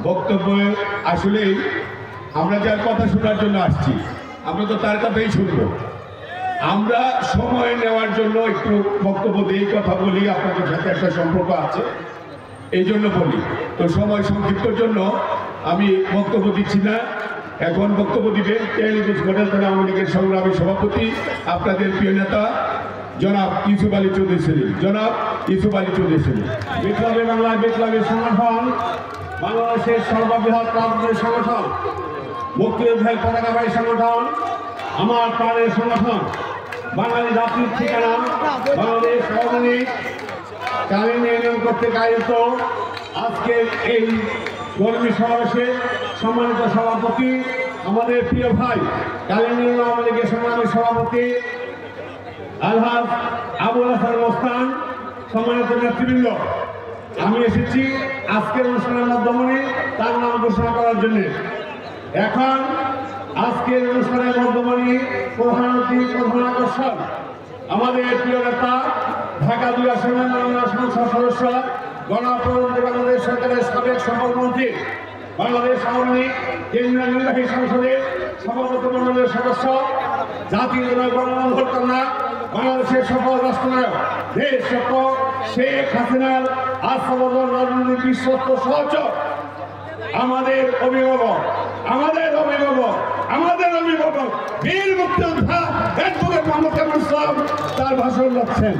বক্তব্য আসলেই আমরা যার কথা শোনার জন্য আসছি, আমরা তো তার কথাই শুনব। আমরা সময় নেওয়ার জন্য একটু বক্তব্য দিয়ে কথা বলি, আপনাদের সাথে একটা সম্পর্ক আছে এই জন্য বলি। তো সময় সংক্ষিপ্তর জন্য আমি বক্তব্য দিচ্ছি না। এখন বক্তব্য দিবেন তেলগুজ মডেল থানা আওয়ামী লীগের সংগ্রামী সভাপতি, আপনাদের প্রিয় নেতা জনাব ইউসুফ আলী চৌধুরী সেলিম। জনাব ইউসুফ আলী চৌধুরী সেলিম। বিপ্লবী বাংলার বিপ্লবী সংগঠন, বাংলাদেশের সর্ববৃহৎ রাজনৈতিক সংগঠন, মুক্তিযোদ্ধার পতাকাবাহী সংগঠন, আমার প্রাণের সংগঠন, বাঙালি জাতির ঠিকানা বাংলাদেশ আওয়ামী লীগ কালীন ইউনিয়ন কর্তৃক আয়োজিত আজকের এই কর্মী সমাবেশে সম্মানিত সভাপতি, আমাদের প্রিয় ভাই কালীন ইউনিয়ন আওয়ামী লীগের সংগ্রামী সভাপতি আলহাজ আবুল হাসান মোস্তান, সম্মানিত নেতৃবৃন্দ, আমি এসেছি আজকের অনুষ্ঠানের মাধ্যমে তার নাম ঘোষণা করার জন্য। এখন আজকের অনুষ্ঠানের মাধ্যমে প্রধান আকর্ষণ আমাদের প্রিয় নেতা ঢাকা ২ আসনের মাননীয় সংসদ সদস্য, গণপ্রজাতন্ত্রী বাংলাদেশ সরকারের সাবেক সফরমন্ত্রী, বাংলাদেশ আওয়ামী লীগ কেন্দ্রীয় নির্বাহী সংসদের সভাপতি মণ্ডলের সদস্য, জাতীয় গণবন্ধুর কন্যা, বাংলাদেশের সফল রাষ্ট্রনায়ক, দেশ রত্ন শেখ হাসিনার আস্থাভাজন রাজনৈতিক বিশ্বস্ত সহচর, আমাদের অভিভাবক বীর মুক্তিযোদ্ধা অ্যাডভোকেট মোহাম্মদ কামরুল ইসলাম তার ভাষণ রাখছেন।